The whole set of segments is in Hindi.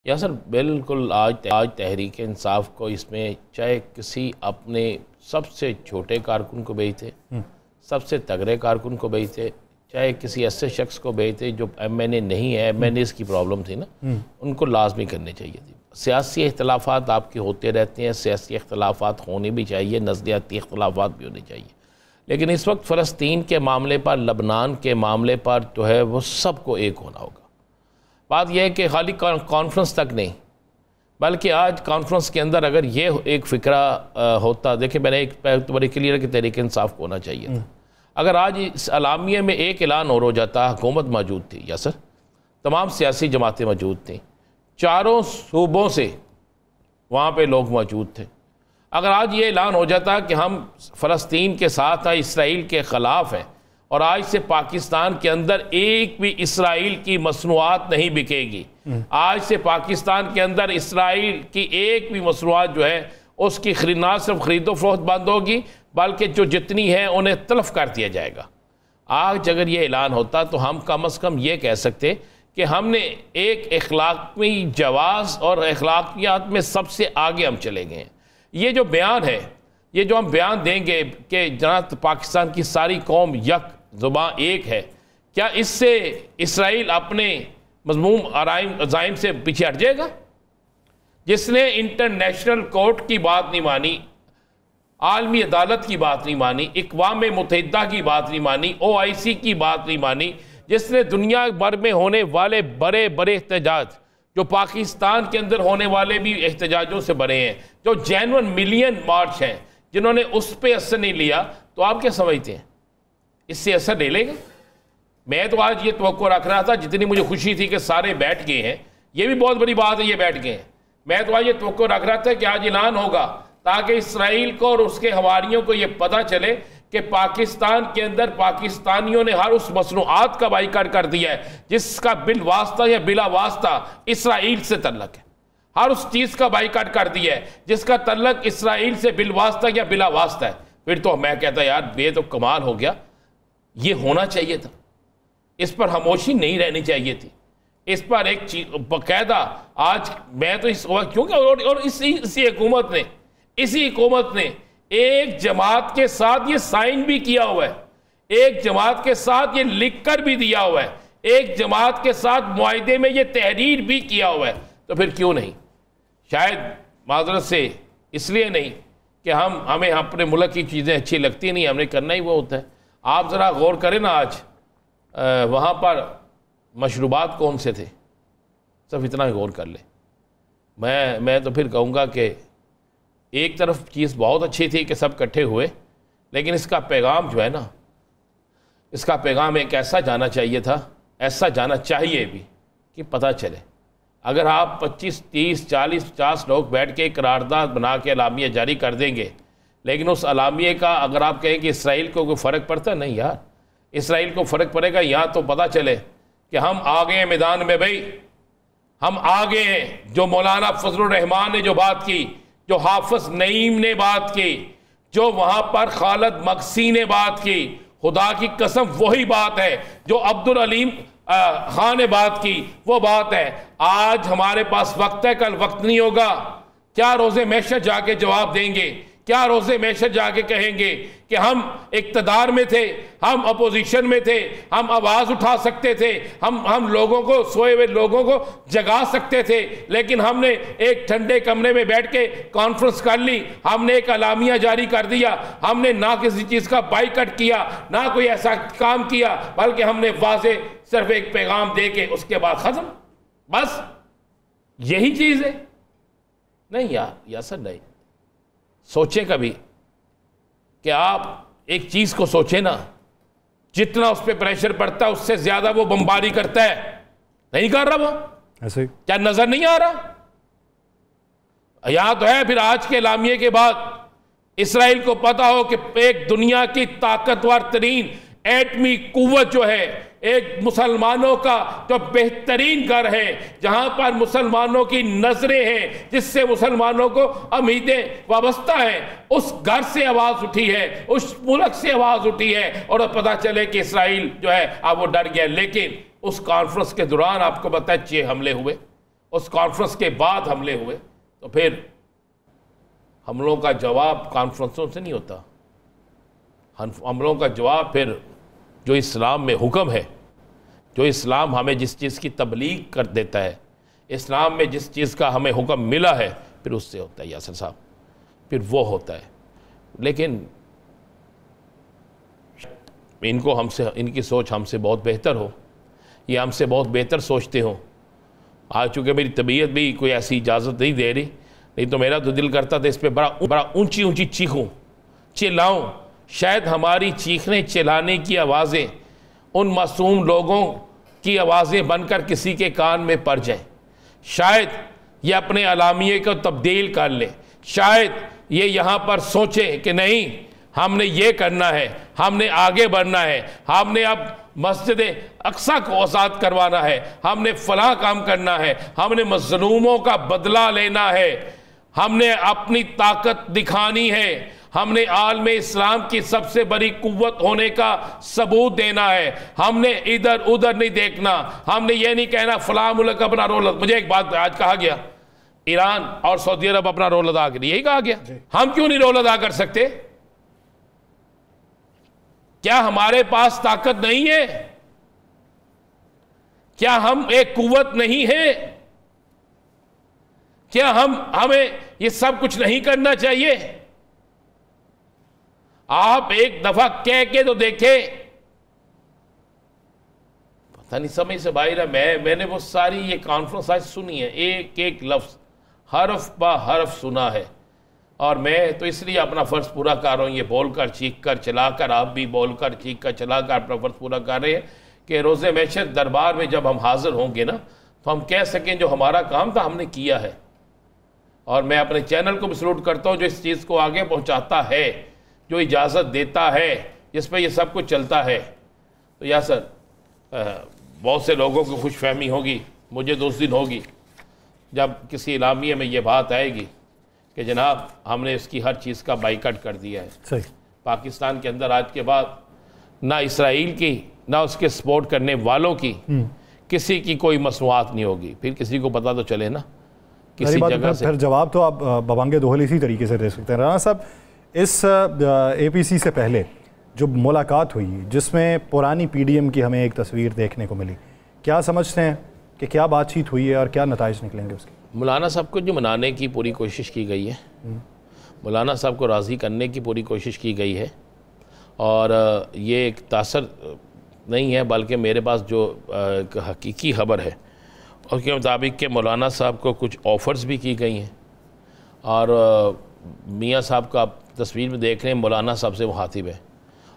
या सर बिल्कुल आज तहरीक इंसाफ को इसमें चाहे किसी अपने सबसे छोटे कारकुन को भेजते, सबसे तगड़े कारकुन को भेजते, चाहे किसी ऐसे शख्स को भेजते जो MNA नहीं है, MNAs की प्रॉब्लम थी ना, उनको लाजमी करनी चाहिए थी। सियासी इख्तलाफात आपके होते रहते हैं, सियासी इख्तलाफात होने भी चाहिए, नज़रियाती इख्तलाफात भी होने चाहिए, लेकिन इस वक्त फ़लस्तीन के मामले पर, लबनान के मामले पर जो है वो सबको एक होना होगा। बात यह है कि खाली कॉन्फ्रेंस तक नहीं, बल्कि आज कॉन्फ्रेंस के अंदर अगर ये एक फ़िक्रा होता, देखिए मैंने एक तो बड़ी क्लियर कि तहरीक इंसाफ को होना चाहिए था। अगर आज इस अलामिया में एक ऐलान और हो जाता, हुकूमत मौजूद थी या सर, तमाम सियासी जमातें मौजूद थीं, चारों सूबों से वहाँ पे लोग मौजूद थे, अगर आज ये ऐलान हो जाता कि हम फ़लस्तीन के साथ हैं, इसराइल के ख़िलाफ़ हैं और आज से पाकिस्तान के अंदर एक भी इसराइल की मसनूआत नहीं बिकेगी, आज से पाकिस्तान के अंदर इसराइल की एक भी मसनूआत जो है उसकी ना सिर्फ ख़रीदो फरोख्त बंद होगी, बल्कि जो जितनी है उन्हें तलफ कर दिया जाएगा। आज अगर ये ऐलान होता तो हम कम अज़ कम ये कह सकते कि हमने एक अखलाकी जवाज़ और अखलाकियात में सबसे आगे हम चले गए हैं। ये जो बयान है, ये जो हम बयान देंगे कि जनाब पाकिस्तान की सारी कौम यक ज़ुबान एक है, क्या इससे इसराइल अपने मज़मूम अज़ाइम से पीछे हट जाएगा? जिसने इंटरनेशनल कोर्ट की बात नहीं मानी, आलमी अदालत की बात नहीं मानी, इक़वाम मुत्तहिदा की बात नहीं मानी, OIC की बात नहीं मानी, जिसने दुनिया भर में होने वाले बड़े बड़े एहतजाज, जो पाकिस्तान के अंदर होने वाले भी एहतजाजों से बने हैं, जो जेन्युइन मिलियन मार्च हैं, जिन्होंने उस पर असर नहीं लिया, तो आप क्या समझते हैं इससे असर ले लेगा? मैं तो आज ये तवक्को रख रहा था, जितनी मुझे खुशी थी कि सारे बैठ गए हैं, ये भी बहुत बड़ी बात है ये बैठ गए हैं, मैं तो आज ये तवक्को रख रहा था कि आज ऐलान होगा ताकि इसराइल को और उसके हवारियों को ये पता चले कि पाकिस्तान के अंदर पाकिस्तानियों ने हर उस मसनूआत का बाइकाट कर दिया है जिसका बिल वास्ता या बिला वास्ता इसराइल से तल्लक है, हर उस चीज़ का बाइकाट कर दिया है जिसका तल्लक इसराइल से बिल वास्ता या बिला वास्ता है। फिर तो मैं कहता यार ये तो कमाल हो गया, ये होना चाहिए था, इस पर खामोशी नहीं रहनी चाहिए थी, इस पर एक चीज बाकायदा आज मैं तो इस क्योंकि और इसी हुकूमत ने एक जमात के साथ ये साइन भी किया हुआ है, एक जमात के साथ ये लिख कर भी दिया हुआ है, एक जमात के साथ मुआहदे में ये तहरीर भी किया हुआ है, तो फिर क्यों नहीं? शायद माजरत से इसलिए नहीं कि हमें अपने मुल्क की चीज़ें अच्छी लगती नहीं, हमने करना ही वो होता है। आप ज़रा गौर करें ना, आज वहाँ पर मशरूबात कौन से थे, सब इतना ही गौर कर ले। मैं तो फिर कहूँगा कि एक तरफ चीज़ बहुत अच्छी थी कि सब इकट्ठे हुए, लेकिन इसका पैगाम जो है ना, इसका पैगाम एक ऐसा जाना चाहिए था, ऐसा जाना चाहिए भी कि पता चले अगर आप 25, 30, 40, 50 लोग बैठ के करारदाद बना के अलामिया जारी कर देंगे, लेकिन उस अलामिया का अगर आप कहें कि इसराइल को कोई फ़र्क पड़ता, नहीं यार, इसराइल को फ़र्क पड़ेगा यहाँ तो पता चले कि हम आ गए हैं मैदान में, भाई हम आ गए हैं। जो मौलाना फजलुर रहमान ने जो बात की, जो हाफिज नईम ने बात की, जो वहाँ पर खालिद मकसी ने बात की, खुदा की कसम वही बात है जो अब्दुल अलीम खान ने बात की, वो बात है। आज हमारे पास वक्त है, कल वक्त नहीं होगा। क्या रोज़े महशर जाके जवाब देंगे? क्या रोज़े महशर जाके कहेंगे कि हम इक़्तिदार में थे, हम अपोजिशन में थे, हम आवाज़ उठा सकते थे, हम लोगों को, सोए हुए लोगों को जगा सकते थे, लेकिन हमने एक ठंडे कमरे में बैठ के कॉन्फ्रेंस कर ली, हमने एक अलामिया जारी कर दिया, हमने ना किसी चीज़ का बाइकआउट किया, ना कोई ऐसा काम किया, बल्कि हमने वाज़े सिर्फ एक पैगाम दे के उसके बाद ख़त्म, बस यही चीज़ है। नहीं यार सर नहीं, सोचें कभी कि आप एक चीज़ को सोचें ना, जितना उस पर प्रेशर पड़ता है उससे ज़्यादा वो बमबारी करता है, नहीं कर रहा वो ऐसे क्या नज़र नहीं आ रहा? यहाँ तो है फिर आज के एलामिये के बाद इसराइल को पता हो कि एक दुनिया की ताकतवर तरीन एटमी कुव्वत जो है, एक मुसलमानों का जो बेहतरीन घर है, जहां पर मुसलमानों की नजरें हैं, जिससे मुसलमानों को उम्मीदें वाबस्ता हैं, उस घर से आवाज उठी है, उस मुल्क से आवाज उठी है, और पता चले कि इसराइल जो है अब वो डर गया। लेकिन उस कॉन्फ्रेंस के दौरान आपको पता है 6 हमले हुए, उस कॉन्फ्रेंस के बाद हमले हुए, तो फिर हमलों का जवाब कॉन्फ्रेंसों से नहीं होता। हमलों का जवाब फिर जो इस्लाम में हुक्म है, जो इस्लाम हमें जिस चीज़ की तबलीग कर देता है, इस्लाम में जिस चीज़ का हमें हुक्म मिला है, फिर उससे होता है यासिर साहब, फिर वो होता है। लेकिन इनको हमसे, इनकी सोच हमसे बहुत बेहतर हो, ये हमसे बहुत बेहतर सोचते हो। आज चूँकि मेरी तबीयत भी कोई ऐसी इजाज़त नहीं दे रही, नहीं तो मेरा तो दिल करता था इस पर बड़ा ऊंची ऊंची चीखूं, चिल्लाऊं। शायद हमारी चीखने चिल्लाने की आवाज़ें उन मासूम लोगों की आवाज़ें बनकर किसी के कान में पड़ जाएं। शायद ये अपने अलामिये को तब्दील कर ले, शायद ये यहाँ पर सोचें कि नहीं, हमने ये करना है, हमने आगे बढ़ना है, हमने अब मस्जिद अक्सा को आज़ाद करवाना है, हमने फलाह काम करना है, हमने मज़लूमों का बदला लेना है, हमने अपनी ताकत दिखानी है, हमने आलम इस्लाम की सबसे बड़ी कुव्वत होने का सबूत देना है, हमने इधर उधर नहीं देखना, हमने ये नहीं कहना फलां मुल्क अपना रोल। मुझे एक बात आज कहा गया, ईरान और सऊदी अरब अपना रोल अदा करें, यही कहा गया। हम क्यों नहीं रोल अदा कर सकते? क्या हमारे पास ताकत नहीं है? क्या हम एक कुव्वत नहीं है? क्या हमें ये सब कुछ नहीं करना चाहिए? आप एक दफा कह के तो देखे, पता नहीं समय से बाहर है। मैंने वो सारी ये कॉन्फ्रेंस आज सुनी है, एक एक लफ्ज हरफ बा हरफ सुना है, और मैं तो इसलिए अपना फ़र्ज पूरा कर रहा हूँ, ये बोलकर चीख कर चलाकर, आप भी बोलकर चीख कर चलाकर अपना फ़र्ज पूरा कर रहे हैं कि रोज़े महशर दरबार में जब हम हाजिर होंगे ना, तो हम कह सकें जो हमारा काम था हमने किया है। और मैं अपने चैनल को भी सलूट करता हूँ जो इस चीज़ को आगे पहुँचाता है, जो इजाज़त देता है, जिस पर यह सब कुछ चलता है। तो यासर, बहुत से लोगों को खुशफहमी होगी, मुझे तो उस दिन होगी जब किसी इलामिये में ये बात आएगी कि जनाब हमने इसकी हर चीज़ का बाइकआउट कर दिया है। सही। पाकिस्तान के अंदर आज के बाद ना इसराइल की, ना उसके सपोर्ट करने वालों की, किसी की कोई मसनूआत नहीं होगी। फिर किसी को पता तो चले ना किसी जगह से। फिर जवाब तो आप बबांगे दोहल इसी तरीके से दे सकते हैं। राना साहब, इस APC से पहले जो मुलाकात हुई जिसमें पुरानी PDM की हमें एक तस्वीर देखने को मिली, क्या समझते हैं कि क्या बातचीत हुई है और क्या नताइज निकलेंगे उसके? मौलाना साहब को जो मनाने की पूरी कोशिश की गई है, मौलाना साहब को राज़ी करने की पूरी कोशिश की गई है, और ये एक तासर नहीं है बल्कि मेरे पास जो हकीकी खबर है उसके मुताबिक कि मौलाना साहब को कुछ ऑफ़र्स भी की गई हैं, और मियाँ साहब का तस्वीर में देख रहे हैं, मौलाना साहब से मुखातिब है,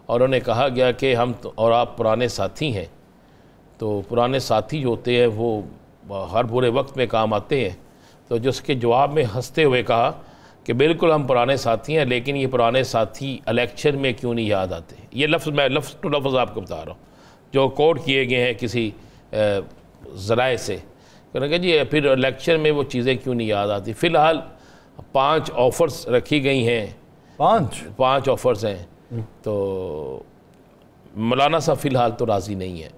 और उन्हें कहा गया कि हम और आप पुराने साथी हैं, तो पुराने साथी जो होते हैं वो हर बुरे वक्त में काम आते हैं। तो जिसके जवाब में हंसते हुए कहा कि बिल्कुल हम पुराने साथी हैं, लेकिन ये पुराने साथी इलेक्शन में क्यों नहीं याद आते। ये लफ्ज़ मैं लफ्ज़ टू लफ्ज़ आपको बता रहा हूँ जो कोट किए गए हैं किसी ज़राए से। कहेंगे जी फिर इलेक्शन में वो चीज़ें क्यों नहीं याद आती। फ़िलहाल 5 ऑफ़र्स रखी गई हैं, 5 ऑफ़र्स हैं। तो मौलाना साहब फ़िलहाल तो राज़ी नहीं है।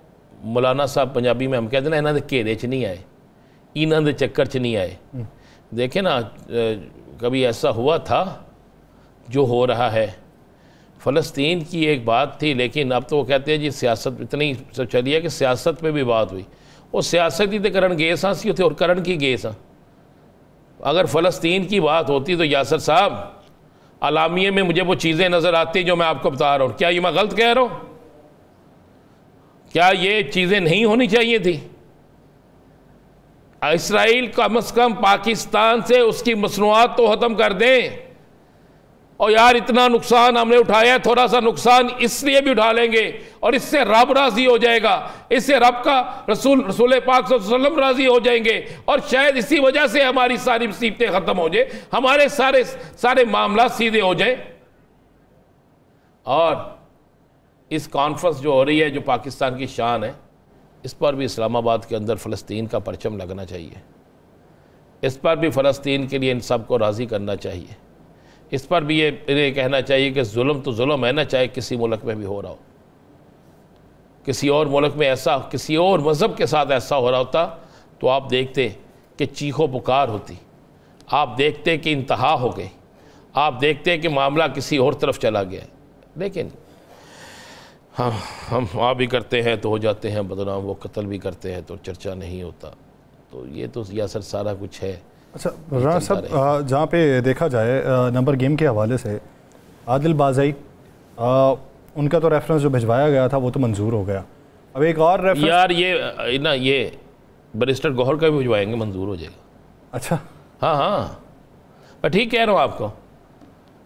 मौलाना साहब पंजाबी में हम कहते हैं ना, इन्होंने घेरे च नहीं आए, इन्होंने चक्कर च नहीं आए। देखे ना, कभी ऐसा हुआ था जो हो रहा है। फ़लस्तीन की एक बात थी, लेकिन अब तो वो कहते हैं जी सियासत इतनी सब चली है कि सियासत पे भी बात हुई। वो सियासत ही तो करण गए सा सी थे और करण की गए सा। अगर फ़लस्तीन की बात होती तो यासर साहब अलामिये में मुझे वो चीज़ें नज़र आती जो मैं आपको बता रहा हूँ। क्या ये मैं गलत कह रहा हूँ? क्या ये चीज़ें नहीं होनी चाहिए थी? इसराइल कम से कम पाकिस्तान से उसकी मसनूआत तो ख़त्म कर दें। और यार इतना नुकसान हमने उठाया, थोड़ा सा नुकसान इसलिए भी उठा लेंगे और इससे रब राज़ी हो जाएगा, इससे रब का रसूल पाक सल्लल्लाहु अलैहि वसल्लम राज़ी हो जाएंगे, और शायद इसी वजह से हमारी सारी मुसीबतें ख़त्म हो जाए, हमारे सारे मामला सीधे हो जाए। और इस कॉन्फ्रेंस जो हो रही है, जो पाकिस्तान की शान है, इस पर भी इस्लामाबाद के अंदर फ़लस्तीन का परचम लगना चाहिए। इस पर भी फ़लस्तीन के लिए इन सब को राज़ी करना चाहिए। इस पर भी ये कहना चाहिए कि जुल्म तो जुल्म है ना, चाहे किसी मुल्क में भी हो रहा हो। किसी और मुल्क में ऐसा, किसी और मज़हब के साथ ऐसा हो रहा होता तो आप देखते कि चीखो पुकार होती, आप देखते कि इंतहा हो गई, आप देखते कि मामला किसी और तरफ चला गया। लेकिन हम वहाँ भी करते हैं तो हो जाते हैं बदनाम, वो कत्ल भी करते हैं तो चर्चा नहीं होता। तो ये तो यासर सारा कुछ है। अच्छा राना साहब, जहाँ पे देखा जाए नंबर गेम के हवाले से आदिल बाज़ई, उनका तो रेफरेंस जो भिजवाया गया था वो तो मंजूर हो गया। अब एक और रेफरेंस यार ये बैरिस्टर गौहर का भी भिजवाएंगे, मंजूर हो जाएगा। अच्छा, हाँ हाँ, मैं ठीक कह रहा हूँ आपको,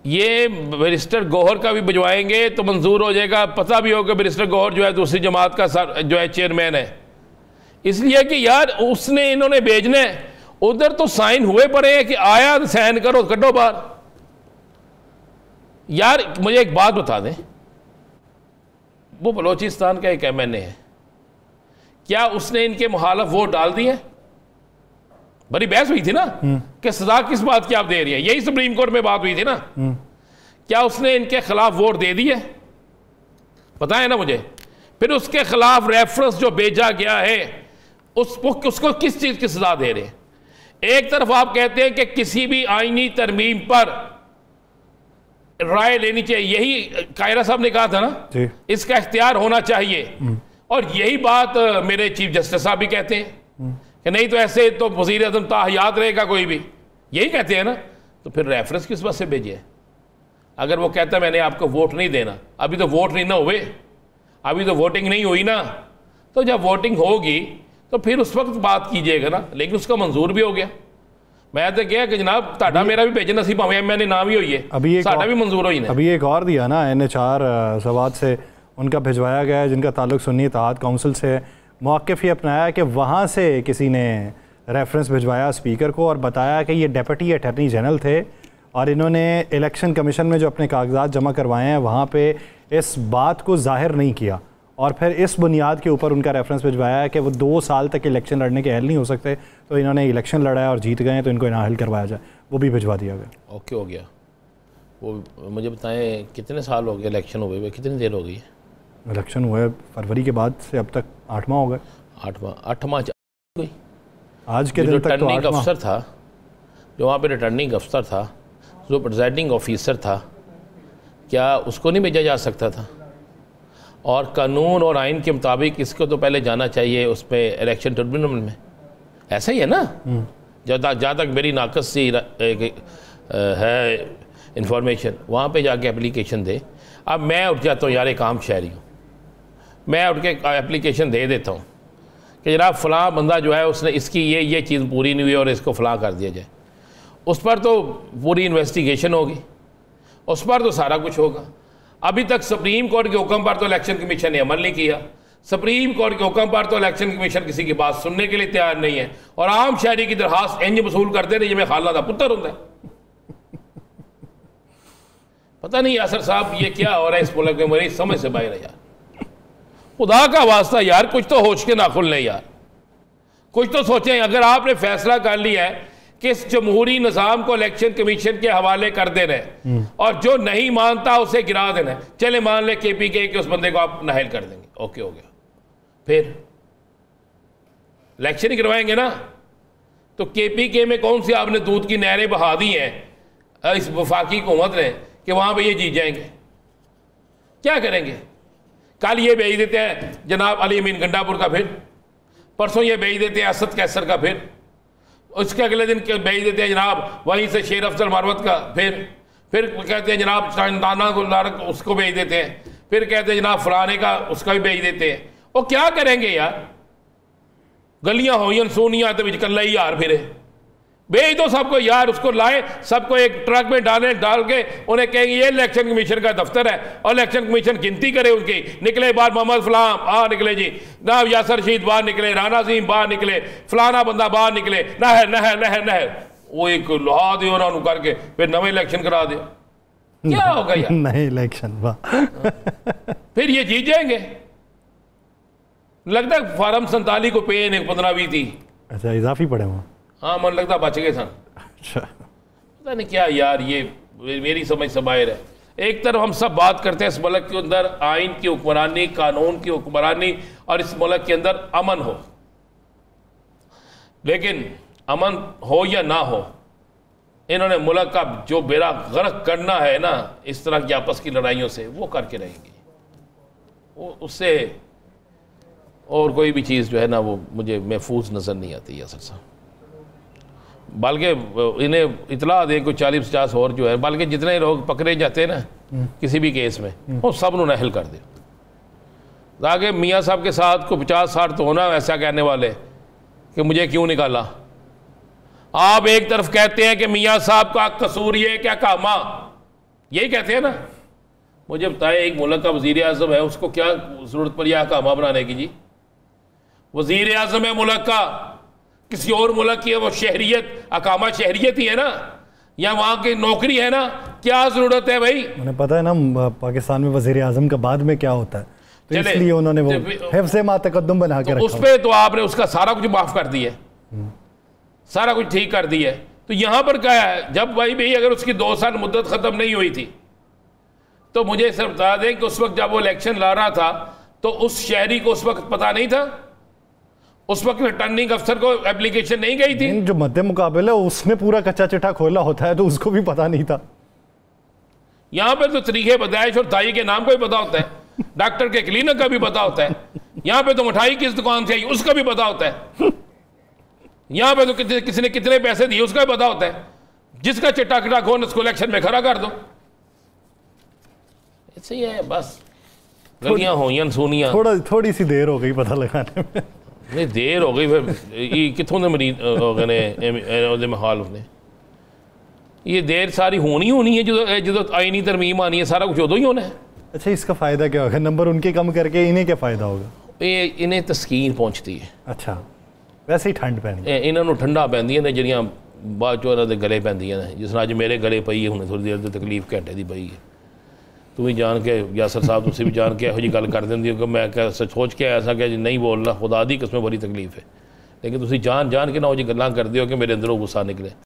ये बैरिस्टर गौहर का भी भिजवाएंगे तो मंजूर हो जाएगा। पता भी होगा बैरिस्टर गौहर जो है दूसरी जमात का जो है चेयरमैन है, इसलिए कि यार उसने इन्होंने भेजने, उधर तो साइन हुए पड़े हैं कि आया साइन करो कटो बाहर। यार मुझे एक बात बता दें, वो बलोचिस्तान का एक MNA है, क्या उसने इनके मुखालिफ वोट डाल दिए? बड़ी बहस हुई थी ना कि सजा किस बात की आप दे रही है, यही सुप्रीम कोर्ट में बात हुई थी ना। क्या उसने इनके खिलाफ वोट दे दिए? पता है ना मुझे। फिर उसके खिलाफ रेफरेंस जो भेजा गया है उसको किस चीज की सजा दे रहे हैं? एक तरफ आप कहते हैं कि किसी भी आईनी तरमीम पर राय लेनी चाहिए, यही कायरा साहब ने कहा था ना, इसका इख्तियार होना चाहिए, और यही बात मेरे चीफ जस्टिस साहब भी कहते हैं कि नहीं तो ऐसे तो वज़ीर आज़म ताहयात रहेगा कोई भी, यही कहते हैं ना। तो फिर रेफरेंस किस बात से भेजिए? अगर वो कहता है मैंने आपको वोट नहीं देना, अभी तो वोट नहीं ना हुए, अभी तो वोटिंग नहीं हुई ना, तो जब वोटिंग होगी तो फिर उस वक्त बात कीजिएगा ना। लेकिन उसका मंजूर भी हो गया। मैं तो क्या कि जनाब ताड़ा मेरा भी भेजना सी, भावें मैंने नाम ही होई है, अभी साडा भी मंजूर होई ना। अभी एक और दिया ना NH4 सवात से, उनका भिजवाया गया है जिनका ताल्लुक सुन्नी इत्तेहाद काउंसिल से। मौक़िफ़ ये अपनाया कि वहाँ से किसी ने रेफरेंस भिजवाया स्पीकर को और बताया कि ये डेप्यूटी अटॉर्नी जनरल थे और इन्होंने इलेक्शन कमीशन में जो अपने कागजात जमा करवाए हैं वहाँ पे इस बात को जाहिर नहीं किया, और फिर इस बुनियाद के ऊपर उनका रेफरेंस भिजवाया है कि वो 2 साल तक इलेक्शन लड़ने के अहल नहीं हो सकते, तो इन्होंने इलेक्शन लड़ाया और जीत गए तो इनको नाअहल करवाया जाए, वो भी भिजवा दिया गया। ओके हो गया। वो मुझे बताएं कितने साल हो गए इलेक्शन हुए हुए, कितनी देर हो गई? इलेक्शन हुए फरवरी के बाद से अब तक 8 माह हो गए। 8 माह गई। आज के दिन तक तो रिटर्निंग अफसर था, जो वहाँ पे रिटर्निंग अफसर था, जो प्रिजाइडिंग ऑफिसर था, क्या उसको नहीं भेजा जा सकता था? और कानून और आइन के मुताबिक इसको तो पहले जाना चाहिए उस पर इलेक्शन ट्रिब्यूनल में, ऐसा ही है ना। जहाँ तक मेरी नाकस सी है इंफॉर्मेशन, वहाँ पे जाके एप्लीकेशन दे। अब मैं उठ जाता हूँ यार, एक आम शहरी हूँ, मैं उठ के एप्लीकेशन दे देता हूँ कि जनाब फ़लाँ बंदा जो है उसने इसकी ये चीज़ पूरी नहीं हुई और इसको फ़लाँ कर दिया जाए। उस पर तो पूरी इन्वेस्टिगेशन होगी, उस पर तो सारा कुछ होगा। अभी तक सुप्रीम कोर्ट के हुक्म पर तो इलेक्शन कमीशन ने अमल नहीं किया, सुप्रीम कोर्ट के हुक्म पर तो इलेक्शन कमीशन किसी की बात सुनने के लिए तैयार नहीं है, और आम शहरी की दरखास्त इंज वसूल करते रहे जिमें खाला का पुत्र होता है। पता नहीं यासर साहब ये क्या हो रहा है इस मुल्क में, मेरी समझ से बाहर है यार। खुदा का वास्ता यार कुछ तो होश के नाखुल लें यार, कुछ तो सोचें। अगर आपने फैसला कर लिया है कि इस जमहूरी निज़ाम को इलेक्शन कमीशन के हवाले कर दे रहे और जो नहीं मानता उसे गिरा देना, चले मान ले KPK के उस बंदे को आप नाहल कर देंगे, ओके हो गया, फिर इलेक्शन ही करवाएंगे ना। तो KPK में कौन सी आपने दूध की नहरें बहा दी हैं इस वफाकी हुकूमत ने कि वहां पे ये जीत जाएंगे? क्या करेंगे? कल ये भेज देते हैं जनाब अली अमीन गंडापुर का, फिर परसों ये भेज देते हैं असद कैसर का, फिर उसके अगले दिन भेज देते हैं जनाब वहीं से शेर अफजल मारवत का, फिर कहते हैं जनाब दाना गुलदार उसको भेज देते हैं, फिर कहते हैं जनाब फलाने का उसका भी भेज देते हैं। वो क्या करेंगे यार? गलियां होइयन सोनिया तो कल्ला ही यार फिरे भेज दो सबको यार, उसको लाए सबको एक ट्रक में डाल के उन्हें कहेंगे ये इलेक्शन कमीशन का दफ्तर है, और इलेक्शन कमीशन गिनती करे उनकी, निकले बाहर मोहम्मद फलाम निकले जी, ना यासर रशीद बाहर निकले, राना अजीम बाहर निकले, फलाना बंदा बाहर निकले, नहर वो एक लहा दे उन्होंने करके फिर नवे इलेक्शन करा दे। क्या होगा यार? नए इलेक्शन फिर ये जीत जाएंगे। लगता है फार्म 47 को पे 15-20 थी। अच्छा इजाफी पड़े वहाँ? हाँ मन लगता बच गए सन। अच्छा पता नहीं क्या यार, ये मेरी समझ से बाहर है। एक तरफ हम सब बात करते हैं इस मुल्क के अंदर आइन की हुक्मरानी, कानून की हुक्मरानी, और इस मुल्क के अंदर अमन हो, लेकिन अमन हो या ना हो, इन्होंने मुल्क का जो बेड़ा गर्क करना है ना इस तरह की आपस की लड़ाइयों से, वो करके रहेंगे। वो उससे और कोई भी चीज़ जो है ना वो मुझे महफूज नज़र नहीं आती यासर साहब। बल्कि इन्हें इतला दें कोई 40-50 और जो है, बल्कि जितने लोग पकड़े जाते हैं ना किसी भी केस में, वो सब उन्होंने नहल कर दे, ताकि मियाँ साहब के साथ को 50-60 तो होना ऐसा कहने वाले कि मुझे क्यों निकाला। आप एक तरफ कहते हैं कि मियाँ साहब का कसूर ये क्या कामा, यही कहते हैं ना। मुझे बताएं, एक मुल्क का वज़ीर आज़म है, उसको क्या ज़रूरत पड़ी है कामा बनाने की जी? वज़ीर आज़म है मुल्क का, किसी और मुल्क की है वो शहरियत, अकामा शहरियत ही है ना, या वहाँ की नौकरी है ना, क्या ज़रूरत है भाई? उन्हें पता है ना पाकिस्तान में वज़ीर आज़म का बाद में क्या होता है, तो इसलिए उन्होंने वो हिफ्ज़ मा तक़द्दुम बना के रखा। उस पर तो आपने उसका सारा कुछ माफ़ कर दिया, सारा कुछ ठीक कर दिया। तो यहाँ पर क्या है, जब भाई अगर उसकी 2 साल मुद्दत ख़त्म नहीं हुई थी तो मुझे सिर्फ बता दें कि उस वक्त जब वो इलेक्शन ला रहा था तो उस शहरी को उस वक्त पता नहीं था, उस वक्त रिटर्निंग अफसर को एप्लीकेशन नहीं गई थी। जो मध्य मुकाबला उसने पूरा कच्चा चिट्ठा खोला होता है तो उसको भी पता नहीं था। यहाँ पर तो तरीके पैदाइश और ताई के नाम को भी पता होता है, डॉक्टर के क्लिनिक का भी पता होता है, यहाँ पे तो मिठाई किस दुकान से आई उसका भी पता होता है, यहाँ पे तो किसी ने कितने पैसे दिए उसका भी पता होता है। जिसका चिट्ठा किटा खोन उसको इलेक्शन में खड़ा कर दो, ऐसे ही है बस। गलियां होइयां सुनियां, थोड़ी सी देर हो गई पता लगाने में। नहीं देर हो गई, फिर कितों ने मरीज हो गए ने हाल ने, ये देर सारी होनी है जो आईनी तरमीम आनी है, सारा कुछ उदों ही होना है। अच्छा, इसका फ़ायदा क्या होगा? नंबर उनके कम करके इन्हें क्या फ़ायदा होगा? ये इन्हें तस्कीन पहुँचती है। अच्छा, वैसे ही ठंड पैनी, इन्होंने ठंडा पैंदियां ने ਜਿਹੜੀਆਂ बाद चो इन्होंने गले पैंदियां ने, जिस तरह अज मेरे गले पई है, हुणे थोड़ी देर की तकलीफ घंटे की पई है। तू भी जान के यासर साहब तुम भी जान के यहो जी गल कर देंगे कि मैं क्या सोच के आया कि जी नहीं बोलना, खुदा दी किस्में बड़ी तकलीफ है, लेकिन तुम जान के ना वो जी गल्लां करते हो कि मेरे अंदरों गुस्सा निकले।